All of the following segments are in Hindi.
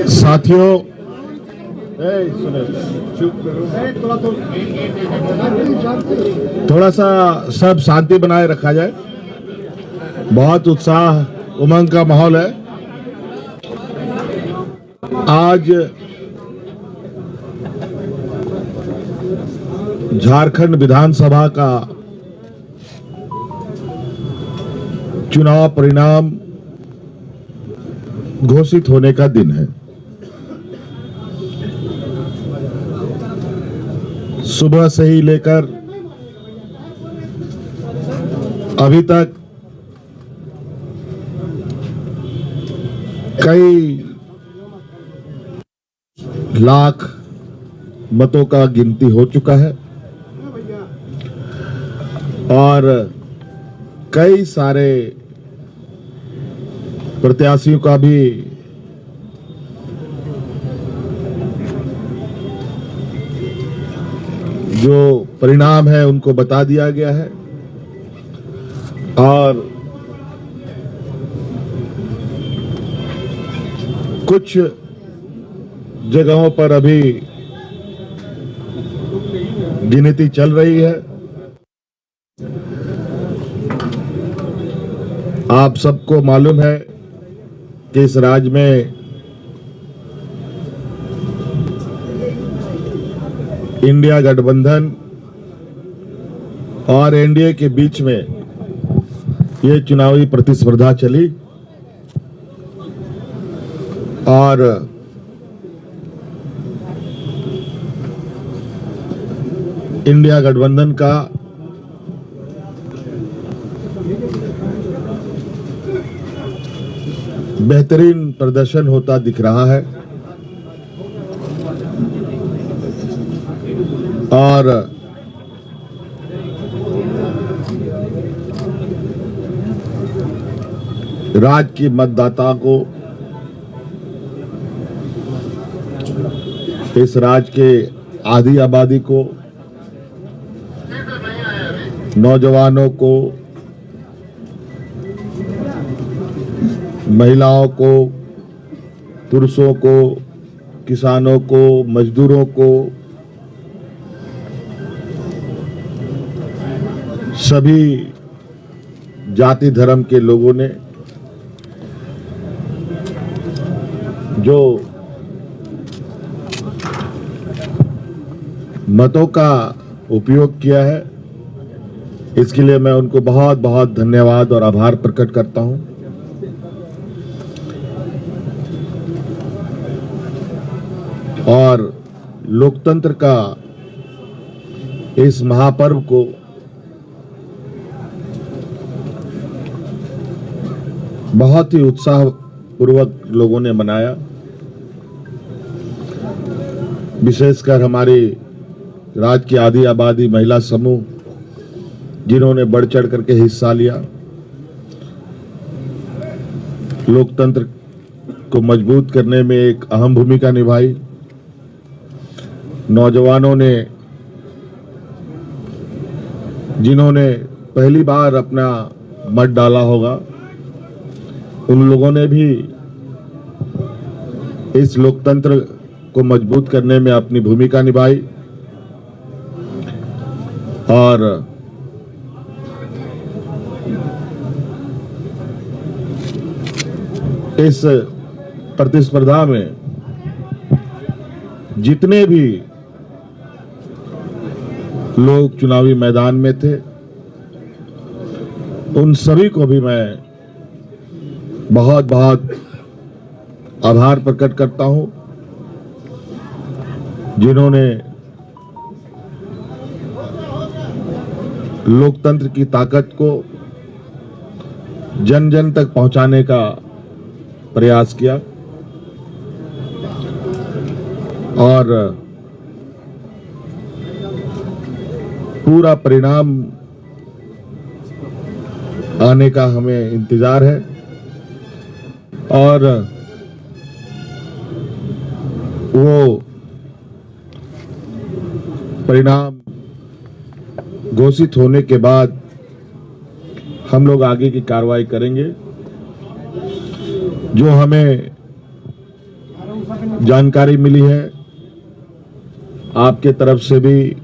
साथियों, थोड़ा सा सब शांति बनाए रखा जाए। बहुत उत्साह उमंग का माहौल है। आज झारखंड विधानसभा का चुनाव परिणाम घोषित होने का दिन है। सुबह से ही लेकर अभी तक कई लाख मतों का गिनती हो चुका है और कई सारे प्रत्याशियों का भी जो परिणाम है उनको बता दिया गया है और कुछ जगहों पर अभी गिनती चल रही है। आप सबको मालूम है कि इस राज्य में इंडिया गठबंधन और एनडीए के बीच में ये चुनावी प्रतिस्पर्धा चली और इंडिया गठबंधन का बेहतरीन प्रदर्शन होता दिख रहा है और राज्य की मतदाता को, इस राज्य के आधी आबादी को, नौजवानों को, महिलाओं को, पुरुषों को, किसानों को, मजदूरों को, सभी जाति धर्म के लोगों ने जो मतों का उपयोग किया है, इसके लिए मैं उनको बहुत बहुत धन्यवाद और आभार प्रकट करता हूं। और लोकतंत्र का इस महापर्व को बहुत ही उत्साहपूर्वक लोगों ने मनाया। विशेषकर हमारी राज्य की आधी आबादी महिला समूह जिन्होंने बढ़ चढ़ करके हिस्सा लिया, लोकतंत्र को मजबूत करने में एक अहम भूमिका निभाई। नौजवानों ने, जिन्होंने पहली बार अपना मत डाला होगा, उन लोगों ने भी इस लोकतंत्र को मजबूत करने में अपनी भूमिका निभाई और इस प्रतिस्पर्धा में जितने भी लोग चुनावी मैदान में थे, उन सभी को भी मैं बहुत बहुत आभार प्रकट करता हूं, जिन्होंने लोकतंत्र की ताकत को जन जन तक पहुंचाने का प्रयास किया और पूरा परिणाम आने का हमें इंतजार है और वो परिणाम घोषित होने के बाद हम लोग आगे की कार्रवाई करेंगे। जो हमें जानकारी मिली है आपके तरफ से भी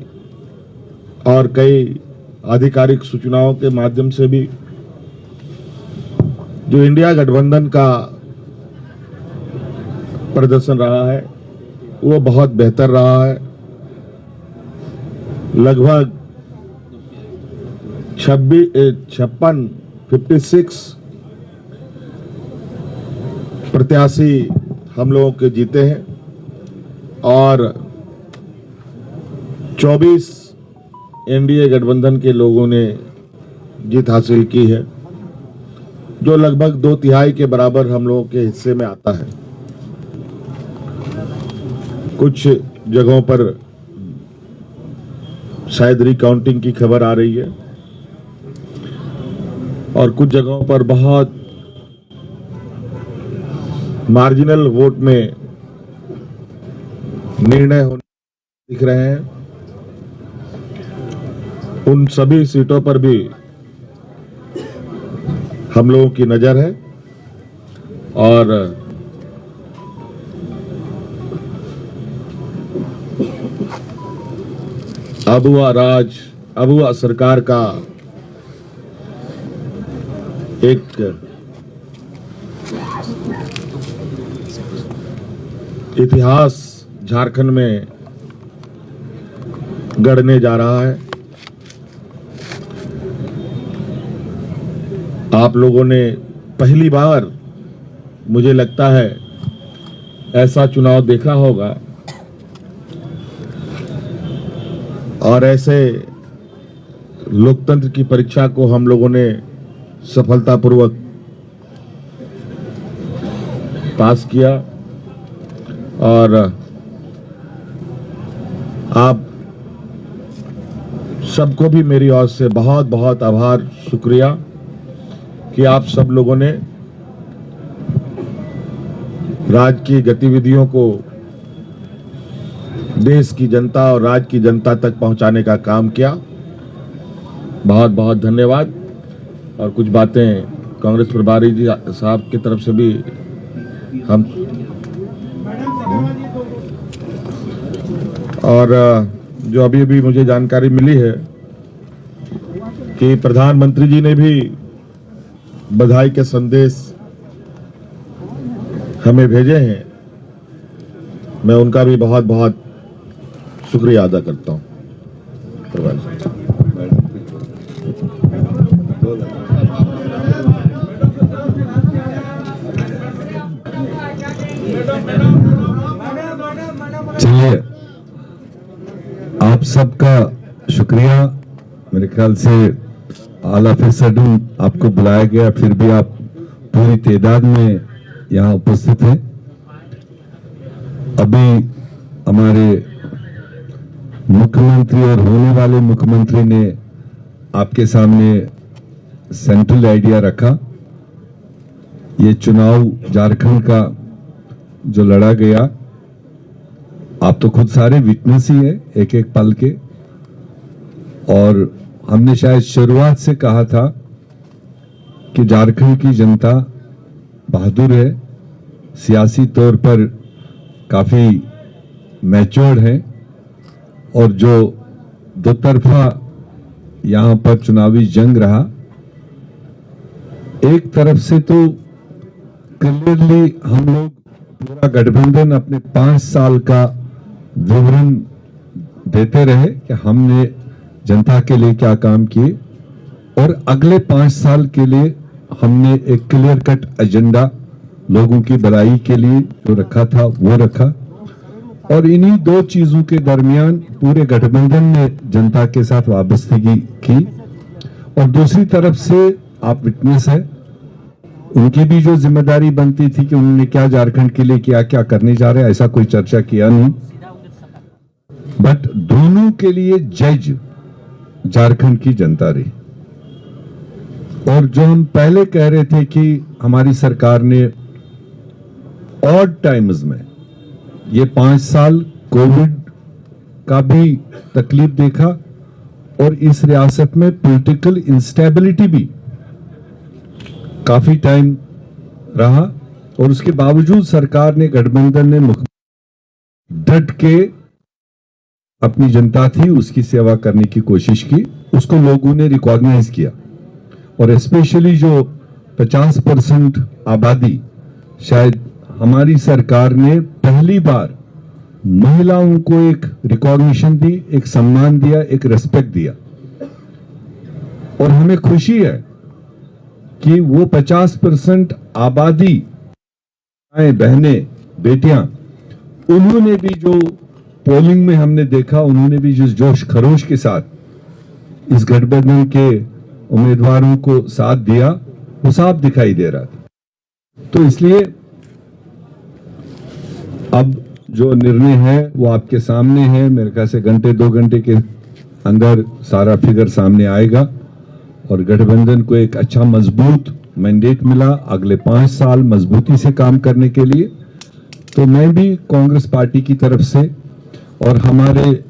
और कई आधिकारिक सूचनाओं के माध्यम से भी, जो इंडिया गठबंधन का प्रदर्शन रहा है वो बहुत बेहतर रहा है। लगभग 56 प्रत्याशी हम लोगों के जीते हैं और 24 एनडीए गठबंधन के लोगों ने जीत हासिल की है, जो लगभग 2/3 के बराबर हम लोगों के हिस्से में आता है। कुछ जगहों पर शायद रिकाउंटिंग की खबर आ रही है और कुछ जगहों पर बहुत मार्जिनल वोट में निर्णय होने दिख रहे हैं। उन सभी सीटों पर भी हम लोगों की नजर है और अबुआ सरकार का एक इतिहास झारखंड में गढ़ने जा रहा है। आप लोगों ने पहली बार मुझे लगता है ऐसा चुनाव देखा होगा और ऐसे लोकतंत्र की परीक्षा को हम लोगों ने सफलतापूर्वक पास किया और आप सबको भी मेरी ओर से बहुत बहुत आभार, शुक्रिया कि आप सब लोगों ने राज्य की गतिविधियों को देश की जनता और राज्य की जनता तक पहुंचाने का काम किया। बहुत बहुत धन्यवाद। और कुछ बातें कांग्रेस प्रभारी जी साहब की तरफ से भी हम और जो अभी अभी मुझे जानकारी मिली है कि प्रधानमंत्री जी ने भी बधाई के संदेश हमें भेजे हैं। मैं उनका भी बहुत बहुत शुक्रिया अदा करता हूं। चलिए, आप सबका शुक्रिया। मेरे ख्याल से ऑल ऑफ ए सडन आपको बुलाया गया, फिर भी आप पूरी तादाद में यहाँ उपस्थित हैं। अभी हमारे मुख्यमंत्री और होने वाले मुख्यमंत्री ने आपके सामने सेंट्रल आइडिया रखा। ये चुनाव झारखंड का जो लड़ा गया, आप तो खुद सारे विटनेस ही है एक एक पल के। और हमने शायद शुरुआत से कहा था कि झारखंड की जनता बहादुर है, सियासी तौर पर काफी मैच्योर्ड है और जो दो तरफा यहां पर चुनावी जंग रहा, एक तरफ से तो क्लियरली हम लोग पूरा गठबंधन अपने 5 साल का विवरण देते रहे कि हमने जनता के लिए क्या काम किए और अगले 5 साल के लिए हमने एक क्लियर कट एजेंडा लोगों की भलाई के लिए जो रखा था वो रखा। और इन्हीं दो चीजों के दरमियान पूरे गठबंधन ने जनता के साथ वाबस्तगी की। और दूसरी तरफ से आप विटनेस है, उनकी भी जो जिम्मेदारी बनती थी कि उन्होंने क्या झारखंड के लिए किया, क्या करने जा रहे हैं, ऐसा कोई चर्चा किया नहीं। बट दोनों के लिए जज झारखंड की जनता रही। और जो हम पहले कह रहे थे कि हमारी सरकार ने ऑड टाइम्स में, ये 5 साल कोविड का भी तकलीफ देखा और इस रियासत में पॉलिटिकल इंस्टेबिलिटी भी काफी टाइम रहा, और उसके बावजूद सरकार ने, गठबंधन ने डट के अपनी जनता थी उसकी सेवा करने की कोशिश की, उसको लोगों ने रिकॉग्नाइज किया। और स्पेशली जो 50% आबादी, शायद हमारी सरकार ने पहली बार महिलाओं को एक रिकॉग्निशन दी, एक सम्मान दिया, एक रेस्पेक्ट दिया। और हमें खुशी है कि वो 50% आबादी, बहनें, बेटियां, उन्होंने भी जो पोलिंग में हमने देखा, उन्होंने भी जिस जोश खरोश के साथ इस गठबंधन के उम्मीदवारों को साथ दिया, वो साफ दिखाई दे रहा था। तो इसलिए अब जो निर्णय है वो आपके सामने है। मेरे ख्याल से घंटे 2 घंटे के अंदर सारा फिगर सामने आएगा और गठबंधन को एक अच्छा मजबूत मैंडेट मिला अगले 5 साल मजबूती से काम करने के लिए। तो मैं भी कांग्रेस पार्टी की तरफ से और हमारे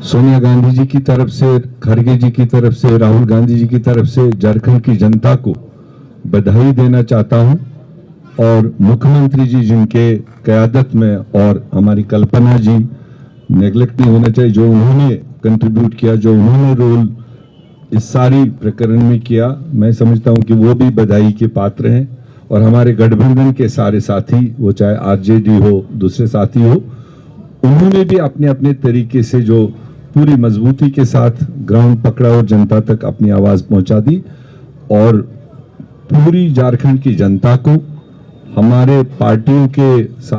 सोनिया गांधी जी की तरफ से, खड़गे जी की तरफ से, राहुल गांधी जी की तरफ से झारखंड की जनता को बधाई देना चाहता हूं। और मुख्यमंत्री जी जिनके क़यादत में, और हमारी कल्पना जी, नेग्लेक्ट नहीं होना चाहिए, जो उन्होंने कंट्रीब्यूट किया, जो उन्होंने रोल इस सारी प्रकरण में किया, मैं समझता हूं कि वो भी बधाई के पात्र हैं। और हमारे गठबंधन के सारे साथी, वो चाहे आरजेडी हो, दूसरे साथी हो, उन्होंने भी अपने अपने तरीके से जो पूरी मजबूती के साथ ग्राउंड पकड़ा और जनता तक अपनी आवाज पहुंचा दी। और पूरी झारखंड की जनता को हमारे पार्टियों के साथ